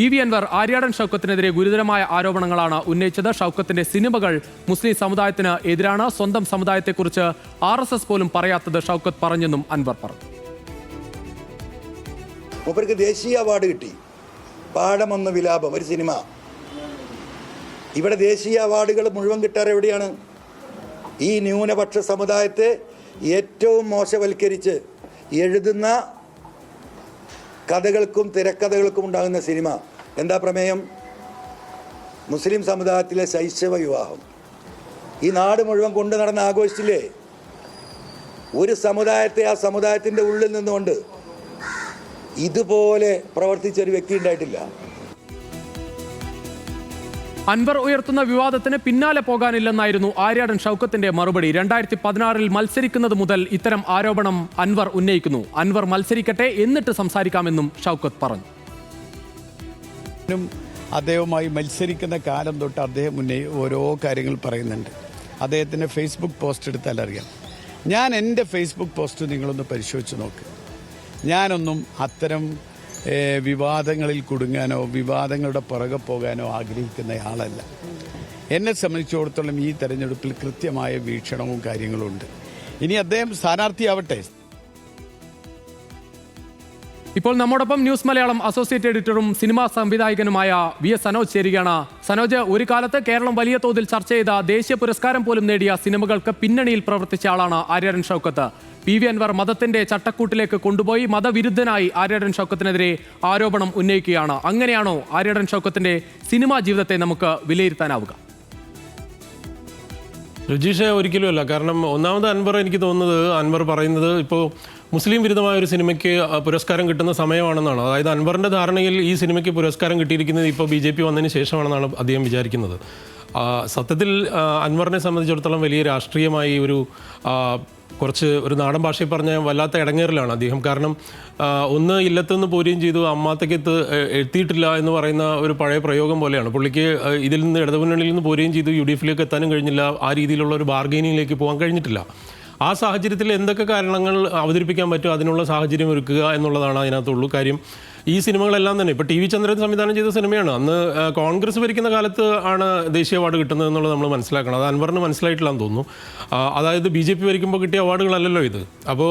PV Anwar Aryadan ഷൗക്കത്തിനെതിരെ ഗുരുതരമായ ആരോപണങ്ങളാണ് ഉന്നയിച്ചത്. ഷൗക്കത്തിന്റെ സിനിമകൾ മുസ്ലിം സമുദായത്തിന് എതിരാണ്. സ്വന്തം സമുദായത്തെക്കുറിച്ച് RSS പോലും പറയാത്തത് ഷൗക്കത്ത് പറഞ്ഞെന്നും അൻവർ പറഞ്ഞു. മൂപ്പർക്ക് ദേശീയ അവാർഡ് കിട്ടി. പാഠമൊന്ന് വിലാപം, ഒരു സിനിമ. ഇവിടെ ദേശീയ അവാർഡുകൾ മുഴുവൻ കിട്ടാറ് എവിടെയാണ്? ഈ ന്യൂനപക്ഷ സമുദായത്തെ ഏറ്റവും മോശവൽക്കരിച്ച് എഴുതുന്ന കഥകൾക്കും തിരക്കഥകൾക്കും ഉണ്ടാകുന്ന സിനിമ. എന്താ പ്രമേയം? മുസ്ലിം സമുദായത്തിലെ ശൈശവ വിവാഹം. ഈ നാട് മുഴുവൻ കൊണ്ടു നടന്ന് ആഘോഷിച്ചില്ലേ? ഒരു സമുദായത്തെ ആ സമുദായത്തിൻ്റെ ഉള്ളിൽ നിന്നുകൊണ്ട് ഇതുപോലെ പ്രവർത്തിച്ചൊരു വ്യക്തി ഉണ്ടായിട്ടില്ല. അൻവർ ഉയർത്തുന്ന വിവാദത്തിന് പിന്നാലെ പോകാനില്ലെന്നായിരുന്നു ആര്യാടൻ ഷൗക്കത്തിന്റെ മറുപടി. 2016 മത്സരിക്കുന്നത് മുതൽ ഇത്തരം ആരോപണം അൻവർ ഉന്നയിക്കുന്നു. അൻവർ മത്സരിക്കട്ടെ, എന്നിട്ട് സംസാരിക്കാമെന്നും ഷൗക്കത്ത് പറഞ്ഞു. അദ്ദേഹവുമായി മത്സരിക്കുന്ന കാലം തൊട്ട് അദ്ദേഹം ഓരോ കാര്യങ്ങൾ പറയുന്നുണ്ട്. അദ്ദേഹത്തിൻ്റെ ഫേസ്ബുക്ക് പോസ്റ്റ് എടുത്താൽ അറിയാം. ഞാൻ എൻ്റെ ഫേസ്ബുക്ക് പോസ്റ്റ് നിങ്ങളൊന്ന് പരിശോധിച്ച് നോക്ക്. ഞാനൊന്നും അത്തരം വിവാദങ്ങളിൽ കുടുങ്ങാനോ വിവാദങ്ങളുടെ പുറകെ പോകാനോ ആഗ്രഹിക്കുന്ന ആളല്ല. എന്നെ സംബന്ധിച്ചിടത്തോളം ഈ തെരഞ്ഞെടുപ്പിൽ കൃത്യമായ വീക്ഷണവും കാര്യങ്ങളും ഉണ്ട്. ഇനി അദ്ദേഹം സ്ഥാനാർത്ഥിയാവട്ടെ. ഇപ്പോൾ നമ്മോടൊപ്പം ന്യൂസ് മലയാളം അസോസിയേറ്റ് എഡിറ്ററും സിനിമാ സംവിധായകനുമായ VS സനോജ് ചേരുകയാണ്. സനോജ്, ഒരു കാലത്ത് കേരളം വലിയ തോതിൽ ചർച്ച ചെയ്ത ദേശീയ പുരസ്കാരം പോലും നേടിയ സിനിമകൾക്ക് പിന്നണിയിൽ പ്രവർത്തിച്ച ആളാണ് ആര്യാടൻ ഷൗക്കത്ത്. PV അൻവർ മതത്തിന്റെ ചട്ടക്കൂട്ടിലേക്ക് കൊണ്ടുപോയി മതവിരുദ്ധനായി ആര്യാടൻ ഷൗക്കത്തിനെതിരെ ആരോപണം ഉന്നയിക്കുകയാണ്. അങ്ങനെയാണോ ആര്യാടൻ ഷൗക്കത്തിന്റെ സിനിമാ ജീവിതത്തെ നമുക്ക് വിലയിരുത്താനാവുക? രജീഷ, ഒരിക്കലുമല്ല. കാരണം ഒന്നാമത് അൻവർ, എനിക്ക് തോന്നുന്നത് അൻവർ പറയുന്നത് ഇപ്പോൾ മുസ്ലിം വിരുദ്ധമായ ഒരു സിനിമയ്ക്ക് പുരസ്കാരം കിട്ടുന്ന സമയമാണെന്നാണ്. അതായത് അൻവറിൻ്റെ ധാരണയിൽ ഈ സിനിമയ്ക്ക് പുരസ്കാരം കിട്ടിയിരിക്കുന്നത് ഇപ്പോൾ BJP വന്നതിന് ശേഷമാണെന്നാണ് അദ്ദേഹം വിചാരിക്കുന്നത്. സത്യത്തിൽ അൻവറിനെ സംബന്ധിച്ചിടത്തോളം വലിയ രാഷ്ട്രീയമായി ഒരു നാടൻ ഭാഷയിൽ പറഞ്ഞ വല്ലാത്ത ഇടങ്ങേറിലാണ് അദ്ദേഹം. കാരണം ഒന്ന് ഇല്ലത്തുനിന്ന് പോരുകയും ചെയ്തു, അമ്മാത്തേക്ക് എത്തിയിട്ടില്ല എന്ന് പറയുന്ന ഒരു പഴയ പ്രയോഗം പോലെയാണ്. പുള്ളിക്ക് ഇതിൽ നിന്ന് ഇടതുമുന്നണിയിൽ നിന്ന് പോരുകയും ചെയ്തു, UDF-ലേക്ക് എത്താനും കഴിഞ്ഞില്ല, ആ രീതിയിലുള്ള ഒരു ബാർഗെയിനിങ്ങിലേക്ക് പോകാൻ കഴിഞ്ഞിട്ടില്ല. ആ സാഹചര്യത്തിൽ എന്തൊക്കെ കാരണങ്ങൾ അവതരിപ്പിക്കാൻ പറ്റുമോ അതിനുള്ള സാഹചര്യം ഒരുക്കുക എന്നുള്ളതാണ് അതിനകത്തുള്ളൂ കാര്യം. ഈ സിനിമകളെല്ലാം തന്നെ ഇപ്പോൾ TV ചന്ദ്രൻ സംവിധാനം ചെയ്ത സിനിമയാണ്. അന്ന് കോൺഗ്രസ് ഭരിക്കുന്ന കാലത്ത് ആണ് ദേശീയ അവാർഡ് കിട്ടുന്നത് എന്നുള്ളത് നമ്മൾ മനസ്സിലാക്കണം. അത് അൻവറിന് മനസ്സിലായിട്ടില്ലാന്ന് തോന്നുന്നു. അതായത് BJP ഭരിക്കുമ്പോൾ കിട്ടിയ അവാർഡുകളല്ലല്ലോ ഇത്. അപ്പോൾ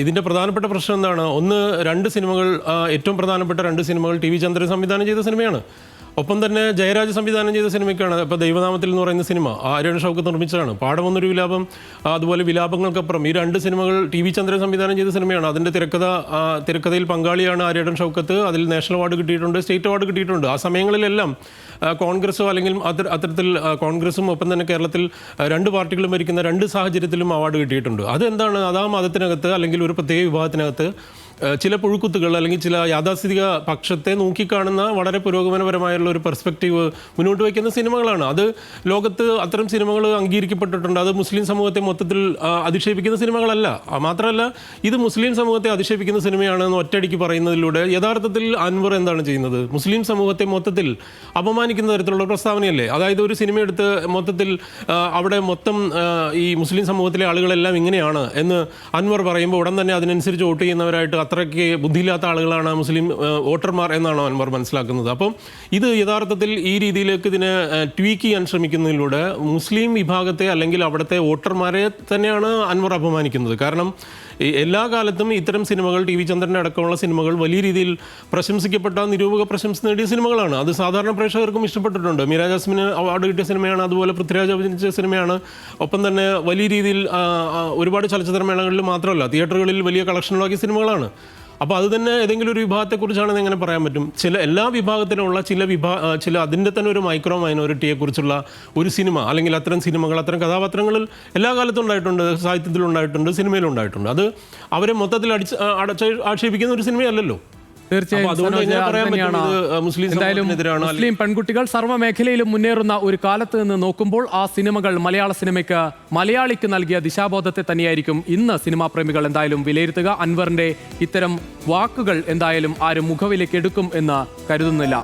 ഇതിൻ്റെ പ്രധാനപ്പെട്ട പ്രശ്നം എന്താണ്? ഒന്ന്, ഏറ്റവും പ്രധാനപ്പെട്ട 2 സിനിമകൾ TV ചന്ദ്രൻ സംവിധാനം ചെയ്ത സിനിമയാണ്. ഒപ്പം തന്നെ ജയരാജ് സംവിധാനം ചെയ്ത സിനിമയ്ക്കാണ് ഇപ്പോൾ ദൈവനാമത്തിൽ എന്ന് പറയുന്ന സിനിമ ആര്യാടൻ ഷൗക്കത്ത് നിർമ്മിച്ചതാണ്. പാഠമൊന്നൊരു വിലാപം, അതുപോലെ വിലാപങ്ങൾക്കപ്പുറം, ഈ 2 സിനിമകൾ TV ചന്ദ്രൻ സംവിധാനം ചെയ്ത സിനിമയാണ്. അതിൻ്റെ തിരക്കഥയിൽ പങ്കാളിയാണ് ആര്യാടൻ ഷൗക്കത്ത്. അതിൽ നാഷണൽ അവാർഡ് കിട്ടിയിട്ടുണ്ട്, സ്റ്റേറ്റ് അവാർഡ് കിട്ടിയിട്ടുണ്ട്. ആ സമയങ്ങളിലെല്ലാം കോൺഗ്രസോ അല്ലെങ്കിൽ അത്തരത്തിൽ കോൺഗ്രസും ഒപ്പം തന്നെ കേരളത്തിൽ 2 പാർട്ടികളും ഭരിക്കുന്ന 2 സാഹചര്യത്തിലും അവാർഡ് കിട്ടിയിട്ടുണ്ട്. അതെന്താണ്? അതാ മതത്തിനകത്ത് അല്ലെങ്കിൽ ഒരു പ്രത്യേക വിഭാഗത്തിനകത്ത് ചില പുഴുക്കുത്തുകൾ അല്ലെങ്കിൽ ചില യാഥാസ്ഥിതിക പക്ഷത്തെ നോക്കിക്കാണുന്ന വളരെ പുരോഗമനപരമായുള്ള ഒരു പെർസ്പെക്റ്റീവ് മുന്നോട്ട് വയ്ക്കുന്ന സിനിമകളാണ്. അത് ലോകത്ത് അത്തരം സിനിമകൾ അംഗീകരിക്കപ്പെട്ടിട്ടുണ്ട്. അത് മുസ്ലിം സമൂഹത്തെ മൊത്തത്തിൽ അധിക്ഷേപിക്കുന്ന സിനിമകളല്ല. മാത്രമല്ല, ഇത് മുസ്ലിം സമൂഹത്തെ അധിക്ഷേപിക്കുന്ന സിനിമയാണെന്ന് ഒറ്റയടിക്ക് പറയുന്നതിലൂടെ യഥാർത്ഥത്തിൽ അൻവർ എന്താണ് ചെയ്യുന്നത്? മുസ്ലിം സമൂഹത്തെ മൊത്തത്തിൽ അപമാനിക്കുന്ന തരത്തിലുള്ള പ്രസ്താവനയല്ലേ? അതായത് ഒരു സിനിമ എടുത്ത് മൊത്തത്തിൽ അവിടെ മൊത്തം ഈ മുസ്ലിം സമൂഹത്തിലെ ആളുകളെല്ലാം ഇങ്ങനെയാണ് എന്ന് അൻവർ പറയുമ്പോൾ ഉടൻ തന്നെ അതിനനുസരിച്ച് വോട്ട് ചെയ്യുന്നവരായിട്ട് അത്രയ്ക്ക് ബുദ്ധിയില്ലാത്ത ആളുകളാണ് മുസ്ലിം വോട്ടർമാർ എന്നാണോ അൻവർ മനസ്സിലാക്കുന്നത്? അപ്പം ഇത് യഥാർത്ഥത്തിൽ ഈ രീതിയിലേക്ക് ഇതിനെ ട്വീക്ക് ചെയ്യാൻ ശ്രമിക്കുന്നതിലൂടെ മുസ്ലിം വിഭാഗത്തെ അല്ലെങ്കിൽ അവിടുത്തെ വോട്ടർമാരെ തന്നെയാണ് അൻവർ അപമാനിക്കുന്നത്. കാരണം എല്ലാ കാലത്തും ഇത്തരം സിനിമകൾ TV ചന്ദ്രൻ്റെ അടക്കമുള്ള സിനിമകൾ വലിയ രീതിയിൽ പ്രശംസിക്കപ്പെട്ട, നിരൂപക പ്രശംസ നേടിയ സിനിമകളാണ്. അത് സാധാരണ പ്രേക്ഷകർക്കും ഇഷ്ടപ്പെട്ടിട്ടുണ്ട്. മീര ജാസ്മിന് അവാർഡ് കിട്ടിയ സിനിമയാണ്, അതുപോലെ പൃഥ്വിരാജ് അഭിനയിച്ച സിനിമയാണ്. ഒപ്പം തന്നെ വലിയ രീതിയിൽ ഒരുപാട് ചലച്ചിത്രമേളകളിൽ മാത്രമല്ല തിയേറ്ററുകളിൽ വലിയ കളക്ഷനുകളാക്കിയ സിനിമകളാണ്. അപ്പോൾ അത് തന്നെ ഏതെങ്കിലും ഒരു വിഭാഗത്തെക്കുറിച്ചാണെന്ന് എങ്ങനെ പറയാൻ പറ്റും? എല്ലാ വിഭാഗത്തിലുള്ള ചില അതിൻ്റെ തന്നെ ഒരു മൈക്രോ മൈനോറിറ്റിയെക്കുറിച്ചുള്ള ഒരു സിനിമ അല്ലെങ്കിൽ അത്തരം സിനിമകൾ, അത്തരം കഥാപാത്രങ്ങളിൽ എല്ലാ കാലത്തും ഉണ്ടായിട്ടുണ്ട്, സാഹിത്യത്തിലുണ്ടായിട്ടുണ്ട്, സിനിമയിലുണ്ടായിട്ടുണ്ട്. അത് അവരെ മൊത്തത്തിൽ ആക്ഷേപിക്കുന്ന ഒരു സിനിമയല്ലല്ലോ. തീർച്ചയായും മുസ്ലിം പെൺകുട്ടികൾ സർവ്വ മേഖലയിലും മുന്നേറുന്ന ഒരു കാലത്ത് നിന്ന് നോക്കുമ്പോൾ ആ സിനിമകൾ മലയാള സിനിമയ്ക്ക്, മലയാളിക്ക് നൽകിയ ദിശാബോധത്തെ തന്നെയായിരിക്കും ഇന്ന് സിനിമാ പ്രേമികൾ എന്തായാലും വിലയിരുത്തുക. അൻവറിന്റെ ഇത്തരം വാക്കുകൾ എന്തായാലും ആരും മുഖവിലേക്ക് എടുക്കും എന്ന് കരുതുന്നില്ല.